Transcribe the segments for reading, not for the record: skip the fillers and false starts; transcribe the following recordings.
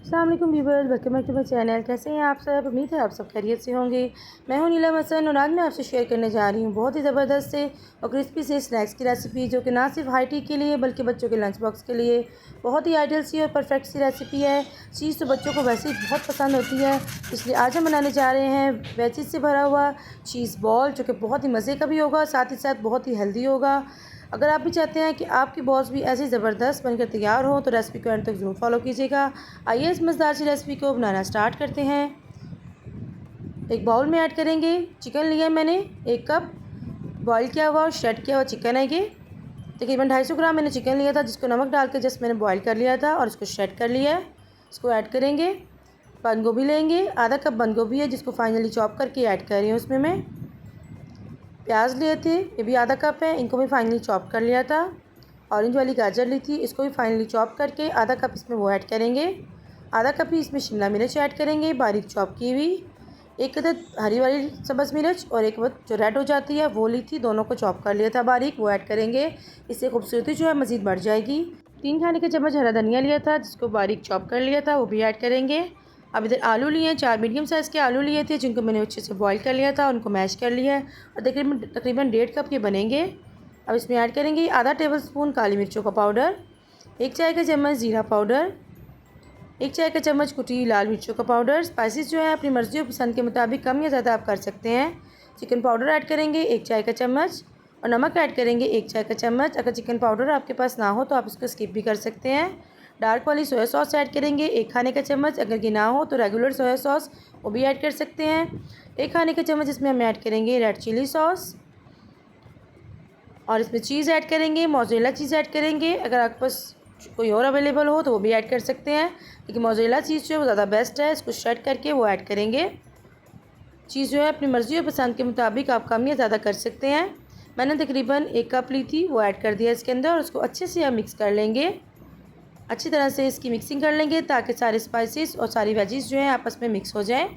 अस्सलाम वालेकुम viewers, welcome back to my channel. कैसे हैं आप सब? उम्मीद है आप सब खैरियत से होंगे। मैं हूं नीलम हसन और आज मैं आपसे शेयर करने जा रही हूं बहुत ही ज़बरदस्त से और क्रिस्पी से स्नैक्स की रेसिपी, जो कि ना सिर्फ हाई टी के लिए बल्कि बच्चों के लंच बॉक्स के लिए बहुत ही आइडियल सी और परफेक्ट सी रेसिपी है। चीज़ तो बच्चों को वैसे ही बहुत पसंद होती है, इसलिए आज हम बनाने जा रहे हैं वेजिस से भरा हुआ चीज़ बॉल, जो कि बहुत ही मज़े का भी होगा, साथ ही साथ बहुत ही हेल्दी होगा। अगर आप भी चाहते हैं कि आपकी बॉल्स भी ऐसे ज़बरदस्त बनकर तैयार हो तो रेसिपी को एंड तक ज़रूर फॉलो कीजिएगा। आइए इस मज़ेदार सी रेसिपी को बनाना स्टार्ट करते हैं। एक बाउल में ऐड करेंगे चिकन लिया है मैंने 1 कप, बॉईल किया हुआ और श्रेड किया हुआ चिकन है ये। तकरीबन 250 ग्राम मैंने चिकन लिया था, जिसको नमक डाल के जस्ट मैंने बॉईल कर लिया था और इसको श्रेड कर लिया है। इसको ऐड करेंगे। बंद गोभी लेंगे, आधा कप बंद गोभी है जिसको फाइनली चॉप करके ऐड कर रही हूँ उसमें मैं। प्याज लिए थे, ये भी आधा कप है, इनको भी फाइनली चॉप कर लिया था। ऑरेंज वाली गाजर ली थी, इसको भी फाइनली चॉप करके आधा कप इसमें वो ऐड करेंगे। आधा कप ही इसमें शिमला मिर्च ऐड करेंगे बारीक चॉप की हुई। एक अदद हरी वाली सब्ज़ मिर्च और एक वक्त जो रेड हो जाती है वो ली थी, दोनों को चॉप कर लिया था बारीक, वो ऐड करेंगे। इससे खूबसूरती जो है मज़ीद बढ़ जाएगी। 3 खाने के चम्मच हरा धनिया लिया था जिसको बारीक चॉप कर लिया था, वो भी ऐड करेंगे। अब इधर आलू लिए हैं, 4 मीडियम साइज़ के आलू लिए थे जिनको मैंने अच्छे से बॉईल कर लिया था, उनको मैश कर लिया है और तकरीबन 1.5 कप के बनेंगे। अब इसमें ऐड करेंगे आधा टेबलस्पून काली मिर्चों का पाउडर, 1 चाय का चम्मच ज़ीरा पाउडर, 1 चाय का चम्मच कुटी लाल मिर्चों का पाउडर। स्पाइसेस जो है अपनी मर्ज़ी और पसंद के मुताबिक कम या ज़्यादा आप कर सकते हैं। चिकन पाउडर ऐड करेंगे 1 चाय का चम्मच और नमक ऐड करेंगे 1 चाय का चम्मच। अगर चिकन पाउडर आपके पास ना हो तो आप इसको स्किप भी कर सकते हैं। डार्क वाली सोया सॉस ऐड करेंगे 1 खाने का चम्मच, अगर ये ना हो तो रेगुलर सोया सॉस वो भी ऐड कर सकते हैं। 1 खाने का चम्मच इसमें हम ऐड करेंगे रेड चिली सॉस और इसमें चीज़ ऐड करेंगे, मोज़रेला चीज़ ऐड करेंगे। अगर आपके पास कोई और अवेलेबल हो तो वो भी ऐड कर सकते हैं, लेकिन मोज़रेला चीज़ जो है वो ज़्यादा बेस्ट है। इसको श्रेड करके वो ऐड करेंगे। चीज़ जो है अपनी मर्ज़ी और पसंद के मुताबिक आप कम या ज़्यादा कर सकते हैं। मैंने तकरीबन 1 कप ली थी, वो ऐड कर दिया इसके अंदर और उसको अच्छे से हम मिक्स कर लेंगे। अच्छी तरह से इसकी मिक्सिंग कर लेंगे ताकि सारे स्पाइसेस और सारी वेजिस जो हैं आपस में मिक्स हो जाएं।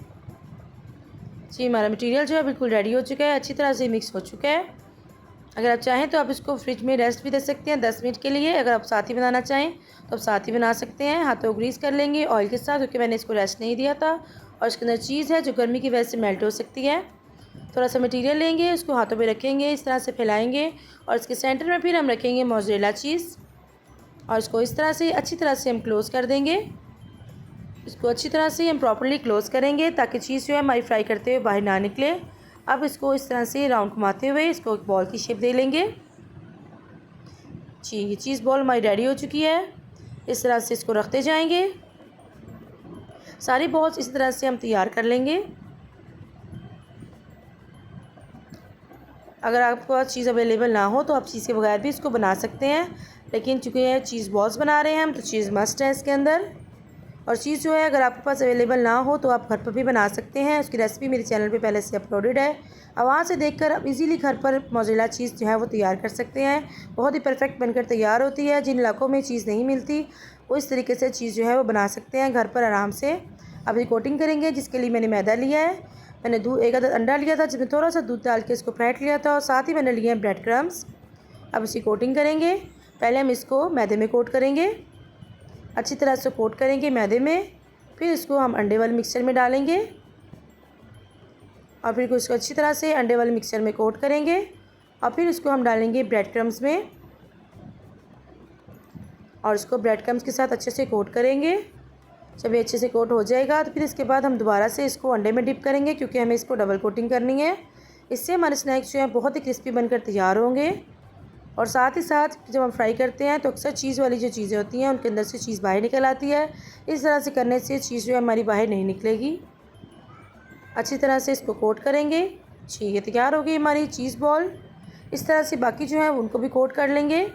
जी, हमारा मटेरियल जो है बिल्कुल रेडी हो चुका है, अच्छी तरह से मिक्स हो चुका है। अगर आप चाहें तो आप इसको फ्रिज में रेस्ट भी दे सकते हैं 10 मिनट के लिए। अगर आप साथ ही बनाना चाहें तो आप साथ ही बना सकते हैं। हाथों को ग्रीस कर लेंगे ऑयल के साथ, क्योंकि मैंने इसको रेस्ट नहीं दिया था और इसके अंदर चीज़ है जो गर्मी की वजह से मेल्ट हो सकती है। थोड़ा सा मटेरियल लेंगे, उसको हाथों पे रखेंगे, इस तरह से फैलाएंगे और इसके सेंटर में फिर हम रखेंगे मोज़रेला चीज़ और इसको इस तरह से अच्छी तरह से हम क्लोज़ कर देंगे। इसको अच्छी तरह से हम प्रॉपर्ली क्लोज़ करेंगे ताकि चीज़ जो है हमारी फ्राई करते हुए बाहर ना निकले। अब इसको इस तरह से राउंड घुमाते हुए इसको एक बॉल की शेप दे लेंगे। जी, ये चीज़ बॉल हमारी रेडी हो चुकी है। इस तरह से इसको रखते जाएंगे, सारी बॉल्स इस तरह से हम तैयार कर लेंगे। अगर आपके पास चीज़ अवेलेबल ना हो तो आप चीज़ के बगैर भी इसको बना सकते हैं, लेकिन चूँकि ये चीज़ बॉल्स बना रहे हैं हम तो चीज़ मस्ट है इसके अंदर। और चीज़ जो है अगर आपके पास अवेलेबल ना हो तो आप घर पर भी बना सकते हैं। उसकी रेसिपी मेरे चैनल पे पहले से अपलोडेड है और वहाँ से देखकर आप इजीली घर पर मोज़रेला चीज़ जो है वो तैयार कर सकते हैं। बहुत ही परफेक्ट बनकर तैयार होती है। जिन इलाकों में चीज़ नहीं मिलती वो इस तरीके से चीज़ जो है वो बना सकते हैं घर पर आराम से। अब ये कोटिंग करेंगे, जिसके लिए मैंने मैदा लिया है। मैंने एक आधा अंडा लिया था जिसमें थोड़ा सा दूध डाल के इसको फेंट लिया था और साथ ही मैंने लिए हैं ब्रेड क्रम्स। अब इसकी कोटिंग करेंगे। पहले हम इसको मैदे में कोट करेंगे, अच्छी तरह से कोट करेंगे मैदे में। फिर इसको हम अंडे वाले मिक्सचर में डालेंगे और फिर इसको अच्छी तरह से अंडे वाले मिक्सचर में कोट करेंगे और फिर इसको हम डालेंगे ब्रेड क्रम्स में और इसको ब्रेड क्रम्स के साथ अच्छे से कोट करेंगे। जब ये अच्छे से कोट हो जाएगा तो फिर इसके बाद हम दोबारा से इसको अंडे में डिप करेंगे, क्योंकि हमें इसको डबल कोटिंग करनी है। इससे हमारे स्नैक्स जो हैं बहुत ही क्रिस्पी बनकर तैयार होंगे। और साथ ही साथ जब हम फ्राई करते हैं तो अक्सर चीज़ वाली जो चीज़ें होती हैं उनके अंदर से चीज़ बाहर निकल आती है। इस तरह से करने से चीज़ जो है हमारी बाहर नहीं निकलेगी। अच्छी तरह से इसको कोट करेंगे। जी, ये तैयार हो गई हमारी चीज़ बॉल। इस तरह से बाकी जो है उनको भी कोट कर लेंगे।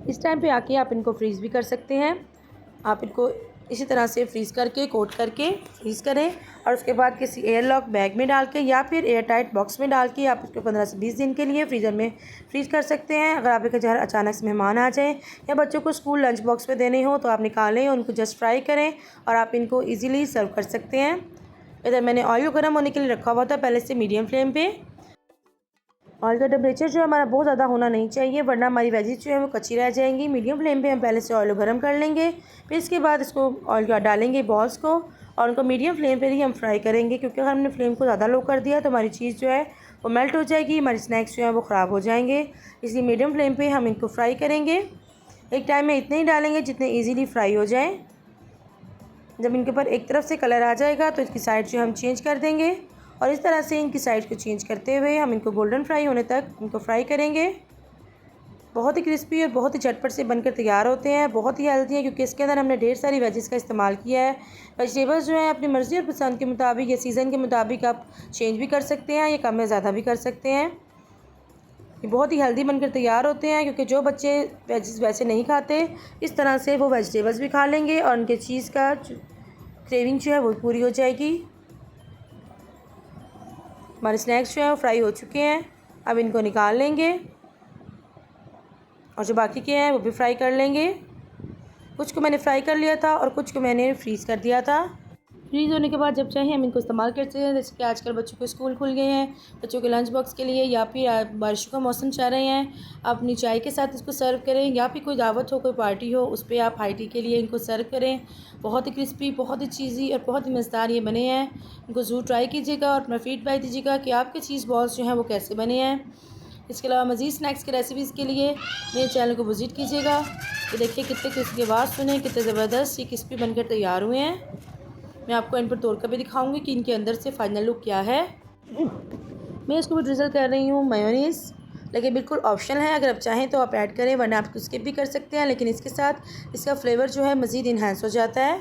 इस टाइम पे आके आप इनको फ्रीज़ भी कर सकते हैं। आप इनको इसी तरह से फ्रीज़ करके कोट करके फ्रीज़ करें और उसके बाद किसी एयर लॉक बैग में डाल के या फिर एयर टाइट बॉक्स में डाल के आप इसको 15 से 20 दिन के लिए फ्रीज़र में फ्रीज़ कर सकते हैं। अगर आपके घर अचानक से मेहमान आ जाएं या बच्चों को स्कूल लंच बॉक्स में देने हो तो आप निकालें और उनको जस्ट फ्राई करें और आप इनको ईज़िली सर्व कर सकते हैं। इधर मैंने ऑयल को गर्म होने के लिए रखा हुआ था पहले से मीडियम फ्लेम पर। ऑयल का टेम्परेचर जो है हमारा बहुत ज़्यादा होना नहीं चाहिए, वरना हमारी वेजिस जो है वो कच्ची रह जाएंगी। मीडियम फ्लेम पे हम पहले से ऑयल गर्म कर लेंगे, फिर इसके बाद इसको ऑयल का डालेंगे बॉल्स को, और उनको मीडियम फ्लेम पे ही हम फ्राई करेंगे, क्योंकि अगर हमने फ्लेम को ज़्यादा लो कर दिया तो हमारी चीज़ जो है वो मेल्ट हो जाएगी, हमारे स्नैक्स जो है वो ख़राब हो जाएंगे। इसलिए मीडियम फ्लेम पर हम इनको फ्राई करेंगे। एक टाइम में इतने ही डालेंगे जितने ईज़िली फ्राई हो जाएँ। जब इनके ऊपर एक तरफ से कलर आ जाएगा तो इसकी साइड जो हम चेंज कर देंगे, और इस तरह से इनकी साइड को चेंज करते हुए हम इनको गोल्डन फ्राई होने तक इनको फ्राई करेंगे। बहुत ही क्रिस्पी और बहुत ही झटपट से बनकर तैयार होते हैं, बहुत ही हेल्दी है, क्योंकि इसके अंदर हमने ढेर सारी वेजिस का इस्तेमाल किया है। वेजिटेबल्स जो हैं अपनी मर्ज़ी और पसंद के मुताबिक या सीज़न के मुताबिक आप चेंज भी कर सकते हैं या कम या ज़्यादा भी कर सकते हैं। ये बहुत ही हेल्दी बनकर तैयार होते हैं, क्योंकि जो बच्चे वेजिस वैसे नहीं खाते, इस तरह से वो वेजिटेबल्स भी खा लेंगे और उनके चीज़ का क्रेविंग जो है वो पूरी हो जाएगी। हमारे स्नैक्स जो हैं वो फ्राई हो चुके हैं, अब इनको निकाल लेंगे और जो बाकी के हैं वो भी फ्राई कर लेंगे। कुछ को मैंने फ्राई कर लिया था और कुछ को मैंने फ्रीज़ कर दिया था। फ्रीज़ होने के बाद जब चाहे हम इनको इस्तेमाल करते हैं, जैसे कि आजकल बच्चों के स्कूल खुल गए हैं, बच्चों के लंच बॉक्स के लिए, या फिर बारिश का मौसम चल रहे हैं, आप अपनी चाय के साथ इसको सर्व करें, या फिर कोई दावत हो, कोई पार्टी हो, उस पर आप हाई टी के लिए इनको सर्व करें। बहुत ही क्रिस्पी, बहुत ही चीज़ी और बहुत ही मज़ेदार ये बने हैं। इनको ज़रूर ट्राई कीजिएगा और अपना फीडबैक दीजिएगा कि आपके चीज़ बॉल्स जो हैं वो कैसे बने हैं। इसके अलावा मज़ीद स्नैक्स की रेसिपीज़ के लिए मेरे चैनल को विज़िट कीजिएगा। ये देखिए कितने क्रिस्पी की आवाज़ सुने, कितने ज़बरदस्त ये क्रिस्पी बनकर तैयार हुए हैं। मैं आपको इन पर तोड़ कर भी दिखाऊंगी कि इनके अंदर से फाइनल लुक क्या है। मैं इसको भी ड्रिज़ल कर रही हूँ मेयोनीज़, लेकिन बिल्कुल ऑप्शनल है, अगर आप चाहें तो आप ऐड करें, वरना आप स्किप भी कर सकते हैं, लेकिन इसके साथ इसका फ्लेवर जो है मज़ीद इन्हांस हो जाता है।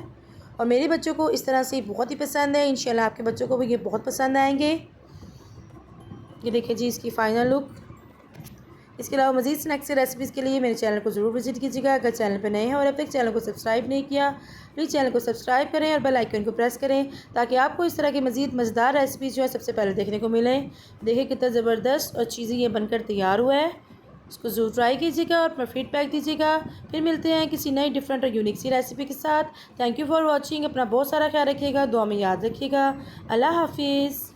और मेरे बच्चों को इस तरह से बहुत ही पसंद है, इंशाल्लाह आपके बच्चों को भी ये बहुत पसंद आएंगे। ये देखिए जी इसकी फ़ाइनल लुक। इसके अलावा मज़ीद स्नैक्स की रेसिपीज़ के लिए मेरे चैनल को ज़रूर विजिट कीजिएगा। अगर चैनल पर नए हैं और अब तक चैनल को सब्सक्राइब नहीं किया, प्लीज़ चैनल को सब्सक्राइब करें और बेल आइकन को प्रेस करें, ताकि आपको इस तरह की मज़ीद मज़ेदार रेसिपीज़ जो है सबसे पहले देखने को मिलें। देखिए कितना ज़बरदस्त और चीज़ें ये बनकर तैयार हुआ है। इसको ज़रूर ट्राई कीजिएगा और अपना फीडबैक दीजिएगा। फिर मिलते हैं किसी नई डिफरेंट और यूनिक सी रेसिपी के साथ। Thank you for watching. अपना बहुत सारा ख्याल रखिएगा, दुआ में याद रखिएगा। अल्लाह हाफिज़।